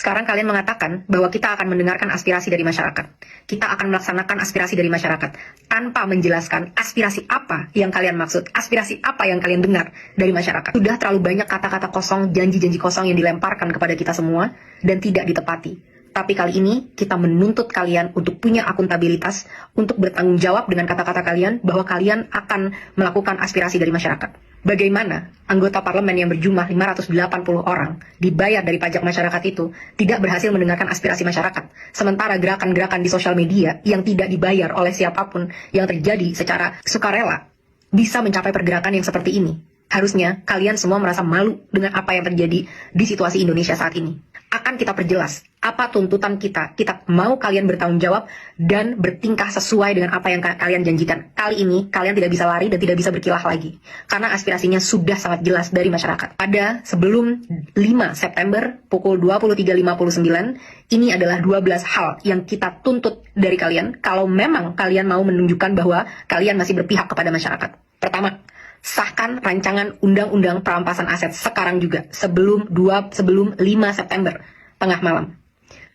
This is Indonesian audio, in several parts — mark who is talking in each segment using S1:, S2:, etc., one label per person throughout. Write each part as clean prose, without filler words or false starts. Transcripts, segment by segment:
S1: Sekarang kalian mengatakan bahwa kita akan mendengarkan aspirasi dari masyarakat. Kita akan melaksanakan aspirasi dari masyarakat tanpa menjelaskan aspirasi apa yang kalian maksud, aspirasi apa yang kalian dengar dari masyarakat. Sudah terlalu banyak kata-kata kosong, janji-janji kosong yang dilemparkan kepada kita semua dan tidak ditepati. Tapi kali ini kita menuntut kalian untuk punya akuntabilitas, untuk bertanggung jawab dengan kata-kata kalian bahwa kalian akan melakukan aspirasi dari masyarakat. Bagaimana anggota parlemen yang berjumlah 580 orang dibayar dari pajak masyarakat itu tidak berhasil mendengarkan aspirasi masyarakat, sementara gerakan-gerakan di sosial media yang tidak dibayar oleh siapapun yang terjadi secara sukarela bisa mencapai pergerakan yang seperti ini. Harusnya kalian semua merasa malu dengan apa yang terjadi di situasi Indonesia saat ini. Akan kita perjelas apa tuntutan kita. Kita mau kalian bertanggung jawab dan bertingkah sesuai dengan apa yang kalian janjikan. Kali ini kalian tidak bisa lari dan tidak bisa berkilah lagi. Karena aspirasinya sudah sangat jelas dari masyarakat. Pada sebelum 5 September pukul 23.59, ini adalah 12 hal yang kita tuntut dari kalian kalau memang kalian mau menunjukkan bahwa kalian masih berpihak kepada masyarakat. Pertama, sahkan rancangan undang-undang perampasan aset sekarang juga sebelum 5 September tengah malam.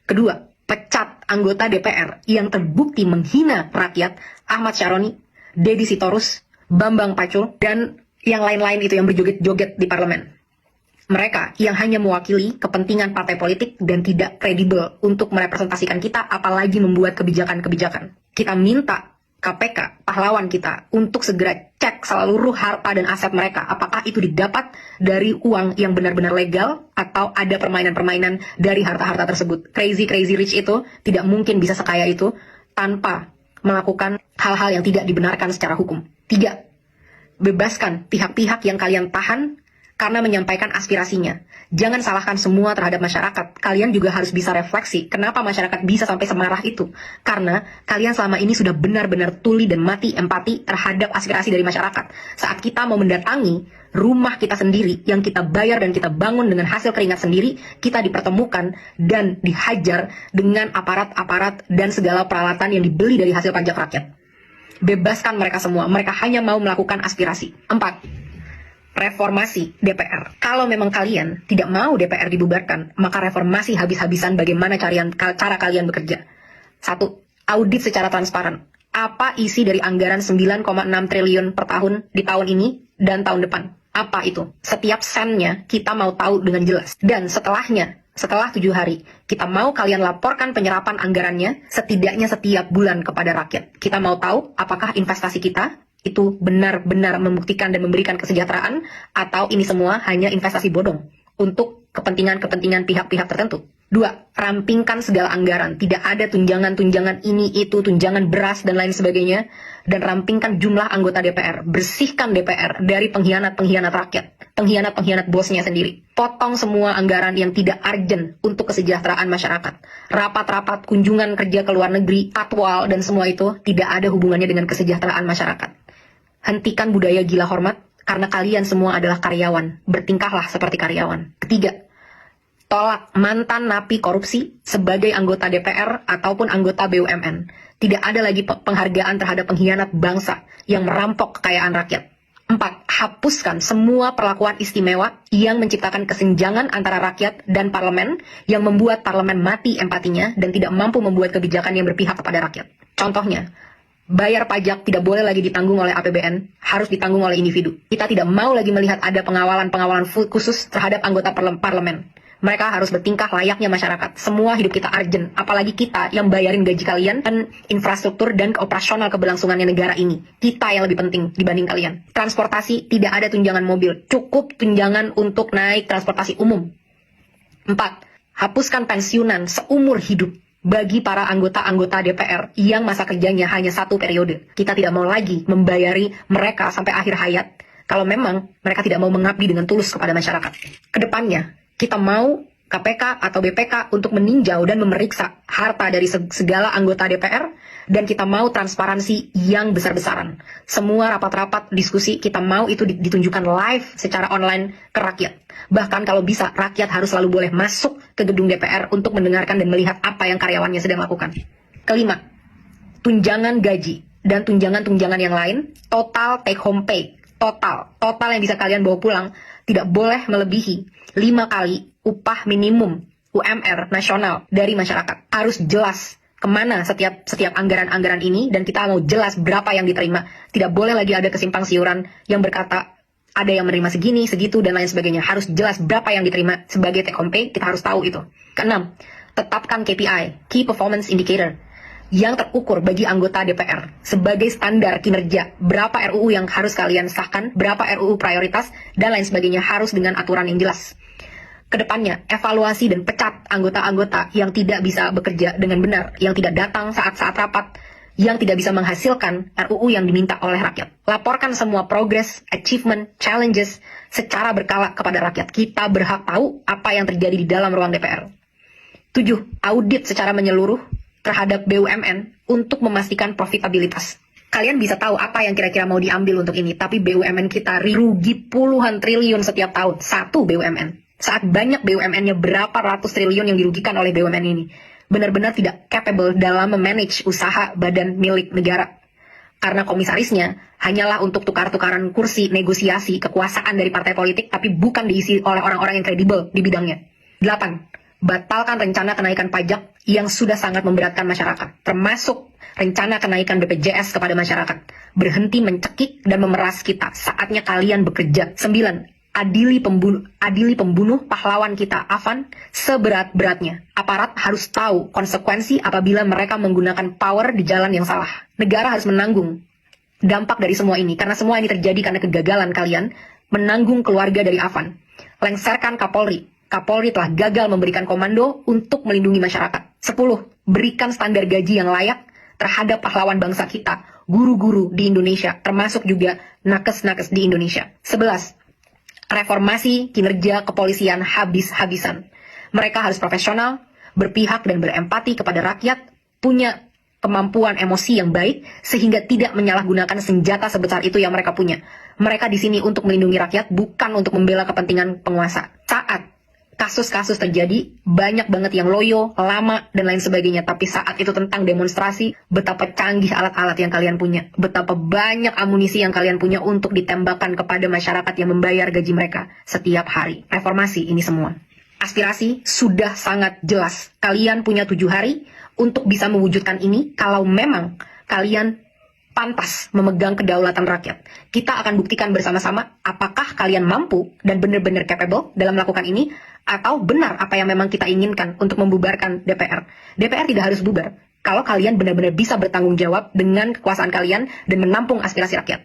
S1: Kedua, pecat anggota DPR yang terbukti menghina rakyat Ahmad Syaroni, Deddy Sitorus, Bambang Pacul, dan yang lain-lain itu yang berjoget-joget di parlemen. Mereka yang hanya mewakili kepentingan partai politik dan tidak kredibel untuk merepresentasikan kita, apalagi membuat kebijakan-kebijakan. Kita minta KPK, pahlawan kita, untuk segera cek seluruh harta dan aset mereka. Apakah itu didapat dari uang yang benar-benar legal atau ada permainan-permainan dari harta-harta tersebut. Crazy rich itu tidak mungkin bisa sekaya itu tanpa melakukan hal-hal yang tidak dibenarkan secara hukum. 3. Bebaskan pihak-pihak yang kalian tahan karena menyampaikan aspirasinya. Jangan salahkan semua terhadap masyarakat. Kalian juga harus bisa refleksi kenapa masyarakat bisa sampai semarah itu. Karena kalian selama ini sudah benar-benar tuli dan mati empati terhadap aspirasi dari masyarakat. Saat kita mau mendatangi rumah kita sendiri yang kita bayar dan kita bangun dengan hasil keringat sendiri, kita dipertemukan dan dihajar dengan aparat-aparat dan segala peralatan yang dibeli dari hasil pajak rakyat. Bebaskan mereka semua. Mereka hanya mau melakukan aspirasi. 4. Reformasi DPR. Kalau memang kalian tidak mau DPR dibubarkan, maka reformasi habis-habisan bagaimana cara kalian bekerja. 1. Audit secara transparan. Apa isi dari anggaran 9,6 triliun per tahun di tahun ini dan tahun depan? Apa itu? Setiap sennya kita mau tahu dengan jelas. Dan setelahnya, setelah 7 hari, kita mau kalian laporkan penyerapan anggarannya setidaknya setiap bulan kepada rakyat. Kita mau tahu apakah investasi kita itu benar-benar membuktikan dan memberikan kesejahteraan, atau ini semua hanya investasi bodong untuk kepentingan-kepentingan pihak-pihak tertentu. 2. Rampingkan segala anggaran. Tidak ada tunjangan-tunjangan ini, itu, tunjangan beras, dan lain sebagainya. Dan rampingkan jumlah anggota DPR. Bersihkan DPR dari pengkhianat-pengkhianat rakyat. Pengkhianat-pengkhianat bosnya sendiri. Potong semua anggaran yang tidak urgent untuk kesejahteraan masyarakat. Rapat-rapat, kunjungan kerja ke luar negeri, patwal, dan semua itu tidak ada hubungannya dengan kesejahteraan masyarakat. Hentikan budaya gila hormat, karena kalian semua adalah karyawan. Bertingkahlah seperti karyawan. 3. Tolak mantan napi korupsi sebagai anggota DPR ataupun anggota BUMN. Tidak ada lagi penghargaan terhadap pengkhianat bangsa yang merampok kekayaan rakyat. 4. Hapuskan semua perlakuan istimewa yang menciptakan kesenjangan antara rakyat dan parlemen, yang membuat parlemen mati empatinya dan tidak mampu membuat kebijakan yang berpihak kepada rakyat. Contohnya, bayar pajak tidak boleh lagi ditanggung oleh APBN, harus ditanggung oleh individu. Kita tidak mau lagi melihat ada pengawalan khusus terhadap anggota parlemen. Mereka harus bertingkah layaknya masyarakat. Semua hidup kita urgent, apalagi kita yang bayarin gaji kalian dan infrastruktur dan operasional keberlangsungannya negara ini. Kita yang lebih penting dibanding kalian. Transportasi, tidak ada tunjangan mobil, cukup tunjangan untuk naik transportasi umum. 4. Hapuskan pensiunan seumur hidup bagi para anggota-anggota DPR yang masa kerjanya hanya 1 periode. Kita tidak mau lagi membayari mereka sampai akhir hayat kalau memang mereka tidak mau mengabdi dengan tulus kepada masyarakat. Kedepannya, kita mau KPK atau BPK untuk meninjau dan memeriksa harta dari segala anggota DPR, dan kita mau transparansi yang besar-besaran. Semua rapat-rapat diskusi kita mau itu ditunjukkan live secara online ke rakyat. Bahkan kalau bisa, rakyat harus selalu boleh masuk ke gedung DPR untuk mendengarkan dan melihat apa yang karyawannya sedang lakukan. 5. Tunjangan gaji dan tunjangan-tunjangan yang lain, total take home pay, total yang bisa kalian bawa pulang, tidak boleh melebihi 5 kali upah minimum UMR nasional dari masyarakat. Harus jelas kemana setiap anggaran-anggaran ini, dan kita mau jelas berapa yang diterima. Tidak boleh lagi ada kesimpang siuran yang berkata ada yang menerima segini, segitu, dan lain sebagainya. Harus jelas berapa yang diterima sebagai take home pay, kita harus tahu itu. Keenam, tetapkan KPI, Key Performance Indicator, yang terukur bagi anggota DPR sebagai standar kinerja. Berapa RUU yang harus kalian sahkan, berapa RUU prioritas, dan lain sebagainya, harus dengan aturan yang jelas. Kedepannya, evaluasi dan pecat anggota-anggota yang tidak bisa bekerja dengan benar, yang tidak datang saat-saat rapat, yang tidak bisa menghasilkan RUU yang diminta oleh rakyat. Laporkan semua progress, achievement, challenges secara berkala kepada rakyat. Kita berhak tahu apa yang terjadi di dalam ruang DPR. 7. Audit secara menyeluruh terhadap BUMN untuk memastikan profitabilitas. Kalian bisa tahu apa yang kira-kira mau diambil untuk ini, tapi BUMN kita rugi puluhan triliun setiap tahun. Satu BUMN. Saat banyak BUMN-nya berapa ratus triliun yang dirugikan oleh BUMN ini. Benar-benar tidak capable dalam memanage usaha badan milik negara. Karena komisarisnya hanyalah untuk tukar-tukaran kursi, negosiasi, kekuasaan dari partai politik, tapi bukan diisi oleh orang-orang yang kredibel di bidangnya. 8. Batalkan rencana kenaikan pajak yang sudah sangat memberatkan masyarakat, termasuk rencana kenaikan BPJS kepada masyarakat. Berhenti mencekik dan memeras kita, saatnya kalian bekerja. 9. Adili pembunuh pahlawan kita, Afan, seberat-beratnya. Aparat harus tahu konsekuensi apabila mereka menggunakan power di jalan yang salah. Negara harus menanggung dampak dari semua ini, karena semua ini terjadi karena kegagalan kalian menanggung keluarga dari Afan. Lengserkan Kapolri. Kapolri telah gagal memberikan komando untuk melindungi masyarakat. 10. Berikan standar gaji yang layak terhadap pahlawan bangsa kita, guru-guru di Indonesia, termasuk juga nakes-nakes di Indonesia. 11. Reformasi kinerja kepolisian habis-habisan. Mereka harus profesional, berpihak dan berempati kepada rakyat, punya kemampuan emosi yang baik, sehingga tidak menyalahgunakan senjata sebesar itu yang mereka punya. Mereka di sini untuk melindungi rakyat, bukan untuk membela kepentingan penguasa. Saat kasus-kasus terjadi, banyak banget yang loyo, lama, dan lain sebagainya. Tapi saat itu tentang demonstrasi, betapa canggih alat-alat yang kalian punya. Betapa banyak amunisi yang kalian punya untuk ditembakkan kepada masyarakat yang membayar gaji mereka setiap hari. Reformasi ini semua. Aspirasi sudah sangat jelas. Kalian punya 7 hari untuk bisa mewujudkan ini kalau memang kalian pantas memegang kedaulatan rakyat. Kita akan buktikan bersama-sama apakah kalian mampu dan benar-benar capable dalam melakukan ini, atau benar apa yang memang kita inginkan untuk membubarkan DPR. DPR tidak harus bubar kalau kalian benar-benar bisa bertanggung jawab dengan kekuasaan kalian dan menampung aspirasi rakyat.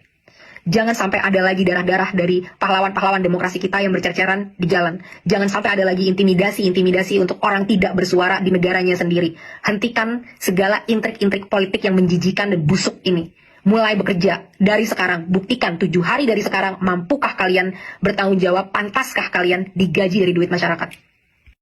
S1: Jangan sampai ada lagi darah-darah dari pahlawan-pahlawan demokrasi kita yang bercerceran di jalan. Jangan sampai ada lagi intimidasi-intimidasi untuk orang tidak bersuara di negaranya sendiri. Hentikan segala intrik-intrik politik yang menjijikan dan busuk ini. Mulai bekerja dari sekarang. Buktikan 7 hari dari sekarang, mampukah kalian bertanggung jawab, pantaskah kalian digaji dari duit masyarakat.